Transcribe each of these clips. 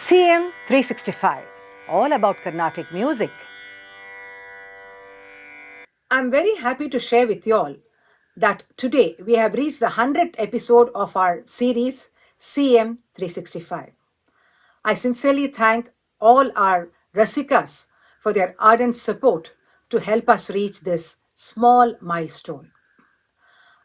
CM 365, all about Carnatic music. I'm very happy to share with you all that today we have reached the 100th episode of our series CM 365. I sincerely thank all our Rasikas for their ardent support to help us reach this small milestone.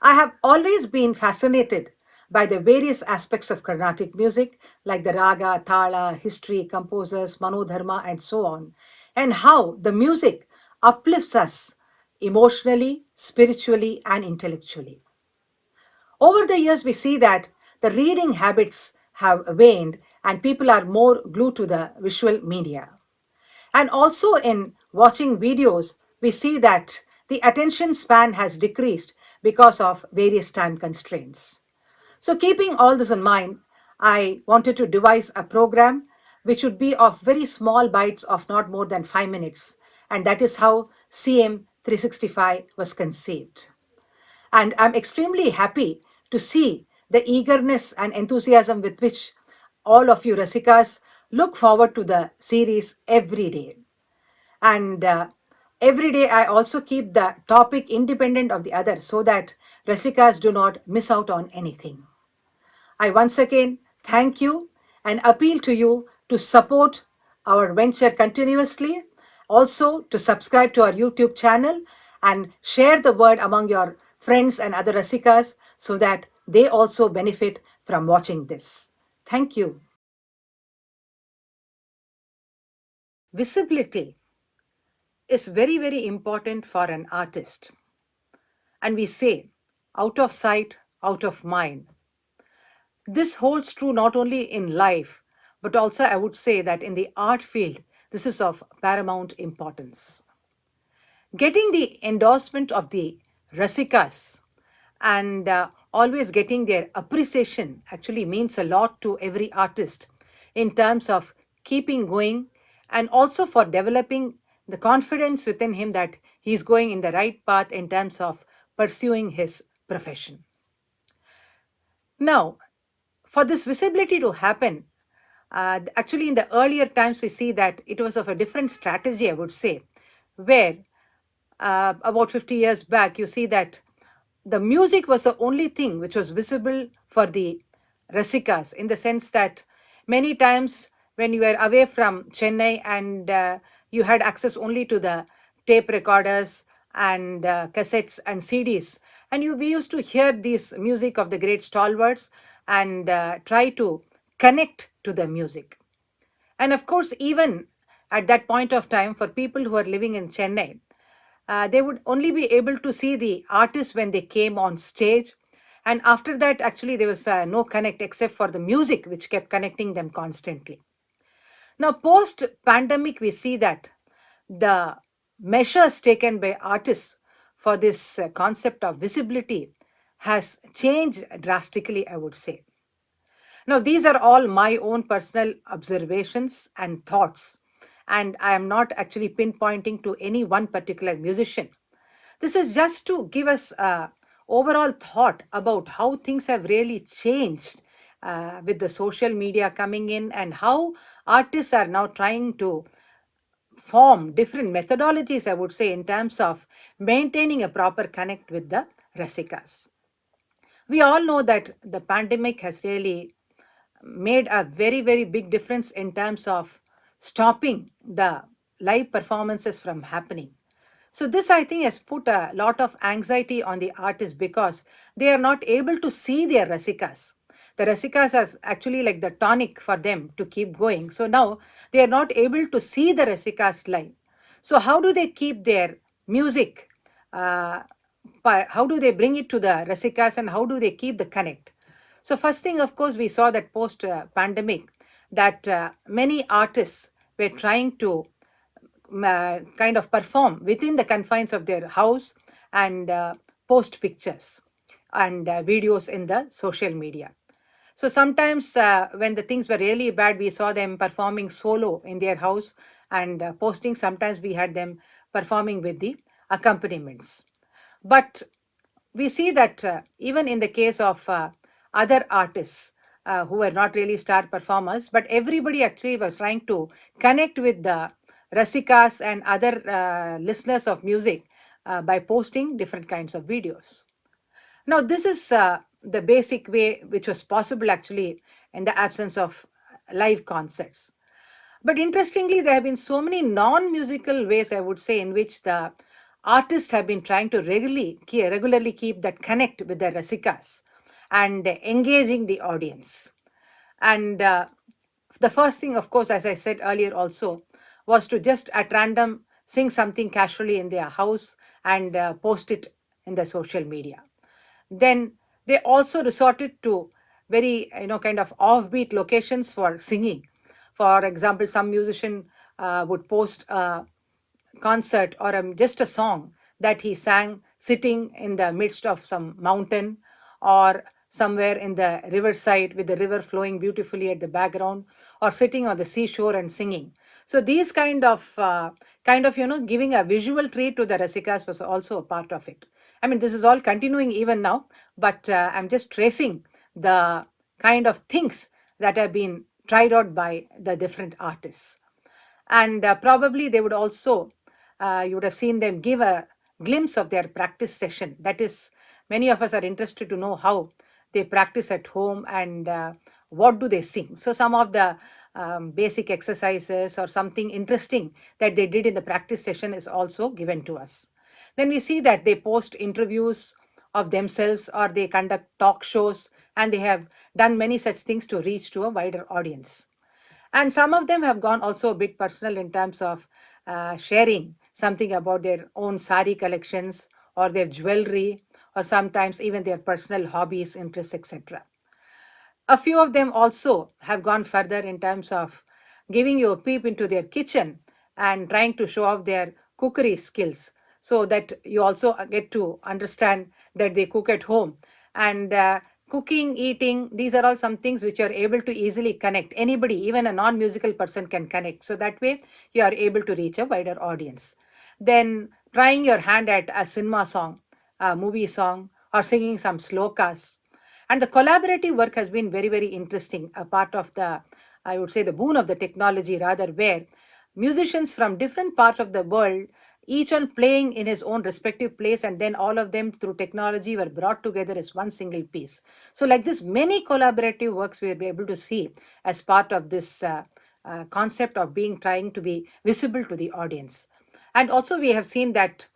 I have always been fascinated by the various aspects of Carnatic music, like the raga, thala, history, composers, manodharma, and so on, and how the music uplifts us emotionally, spiritually, and intellectually. Over the years, we see that the reading habits have waned and people are more glued to the visual media. And also in watching videos, we see that the attention span has decreased because of various time constraints. So, keeping all this in mind, I wanted to devise a program which would be of very small bites of not more than 5 minutes. And that is how CM 365 was conceived. And I'm extremely happy to see the eagerness and enthusiasm with which all of you Rasikas look forward to the series every day. And every day I also keep the topic independent of the other so that Rasikas do not miss out on anything. I once again thank you and appeal to you to support our venture continuously, also to subscribe to our YouTube channel and share the word among your friends and other Rasikas so that they also benefit from watching this. Thank you. Visibility is very, very important for an artist. And we say, out of sight, out of mind. This holds true not only in life, but also I would say that in the art field, this is of paramount importance. Getting the endorsement of the Rasikas and always getting their appreciation actually means a lot to every artist in terms of keeping going and also for developing the confidence within him that he's going in the right path in terms of pursuing his profession. Now, for this visibility to happen, actually, in the earlier times, we see that it was of a different strategy, I would say, where about 50 years back, you see that the music was the only thing which was visible for the Rasikas, in the sense that many times when you were away from Chennai and you had access only to the tape recorders and cassettes and CDs, and we used to hear this music of the great stalwarts and try to connect to the music. And of course, even at that point of time, for people who are living in Chennai, they would only be able to see the artists when they came on stage. And after that, actually, there was no connect except for the music, which kept connecting them constantly. Now, post pandemic, we see that the measures taken by artists for this concept of visibility has changed drastically, I would say. Now, these are all my own personal observations and thoughts, and I am not actually pinpointing to any one particular musician. This is just to give us a overall thought about how things have really changed with the social media coming in and how artists are now trying to form different methodologies, I would say, in terms of maintaining a proper connect with the Rasikas. We all know that the pandemic has really made a very, very big difference in terms of stopping the live performances from happening. So, this I think has put a lot of anxiety on the artists because they are not able to see their Rasikas. The Rasikas are actually like the tonic for them to keep going. So, now they are not able to see the Rasikas live. So, how do they keep their music? Uh, how do they bring it to the Rasikas and how do they keep the connect? So, first thing, of course, we saw that post pandemic that many artists were trying to kind of perform within the confines of their house and post pictures and videos in the social media. So sometimes when the things were really bad, we saw them performing solo in their house and posting. Sometimes we had them performing with the accompaniments. But we see that even in the case of other artists, who were not really star performers, but everybody actually was trying to connect with the Rasikas and other listeners of music by posting different kinds of videos. Now, this is the basic way which was possible actually in the absence of live concerts. But interestingly, there have been so many non musical ways, I would say, in which the artists have been trying to regularly keep that connect with the Rasikas and engaging the audience. And the first thing, of course, as I said earlier also, was to just at random sing something casually in their house and post it in the social media. Then they also resorted to very, kind of offbeat locations for singing. For example, some musician would post a concert or just a song that he sang sitting in the midst of some mountain or somewhere in the riverside with the river flowing beautifully at the background, or sitting on the seashore and singing. So these kind of giving a visual treat to the rasikas was also a part of it. I mean, this is all continuing even now, but I'm just tracing the kind of things that have been tried out by the different artists. And probably they would also, you would have seen them give a glimpse of their practice session. That is, many of us are interested to know how they practice at home and what do they sing. So some of the basic exercises or something interesting that they did in the practice session is also given to us. Then we see that they post interviews of themselves or they conduct talk shows, and they have done many such things to reach to a wider audience. And some of them have gone also a bit personal in terms of sharing something about their own sari collections or their jewelry, or sometimes even their personal hobbies, interests, etc. A few of them also have gone further in terms of giving you a peep into their kitchen and trying to show off their cookery skills, so that you also get to understand that they cook at home. And cooking, eating, these are all some things which you are able to easily connect. Anybody, even a non musical person, can connect. So that way you are able to reach a wider audience. Then trying your hand at a cinema song, a movie song, or singing some slokas. And the collaborative work has been very, very interesting, a part of the, I would say, the boon of the technology, rather, where musicians from different parts of the world, each one playing in his own respective place, and then all of them through technology were brought together as one single piece. So like this, many collaborative works we will be able to see as part of this concept of being trying to be visible to the audience. And also we have seen that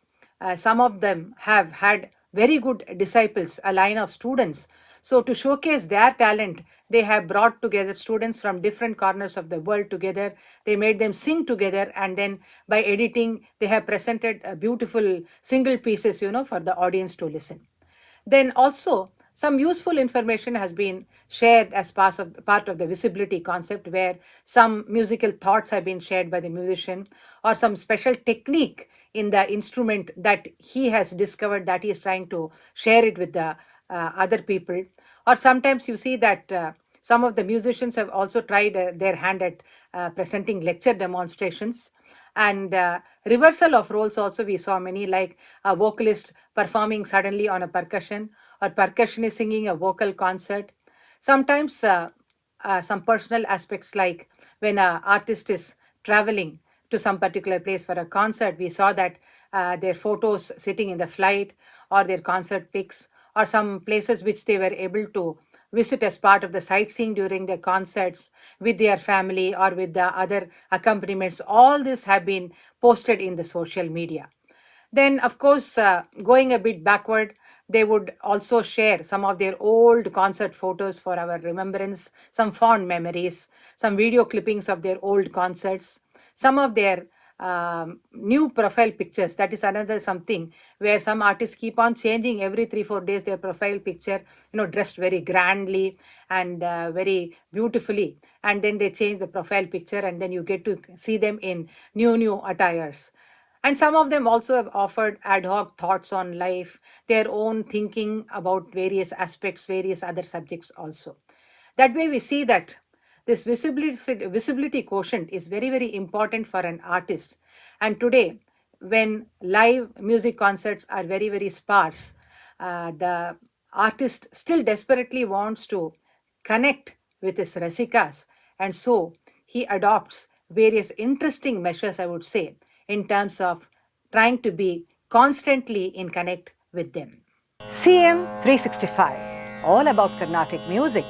some of them have had very good disciples, a line of students. So to showcase their talent, they have brought together students from different corners of the world together. They made them sing together, and then by editing, they have presented beautiful single pieces, for the audience to listen. Then also some useful information has been shared as part of the visibility concept, where some musical thoughts have been shared by the musician, or some special technique in the instrument that he has discovered that he is trying to share it with the other people. Or sometimes you see that some of the musicians have also tried their hand at presenting lecture demonstrations. And reversal of roles also, we saw many, like a vocalist performing suddenly on a percussion, or percussionist singing a vocal concert. Sometimes some personal aspects, like when an artist is traveling to some particular place for a concert, we saw that their photos sitting in the flight, or their concert pics, or some places which they were able to visit as part of the sightseeing during their concerts with their family or with the other accompaniments. All this have been posted in the social media. Then, of course, going a bit backward, they would also share some of their old concert photos for our remembrance, some fond memories, some video clippings of their old concerts, some of their new profile pictures. That is another something where some artists keep on changing every 3 4 days their profile picture, dressed very grandly and very beautifully, and then they change the profile picture, and then you get to see them in new attires. And some of them also have offered ad hoc thoughts on life, their own thinking about various aspects, various other subjects also. That way, we see that this visibility quotient is very, very important for an artist. And today, when live music concerts are very, very sparse, the artist still desperately wants to connect with his Rasikas, and so he adopts various interesting measures, I would say, in terms of trying to be constantly in connect with them. CM 365, all about Carnatic music.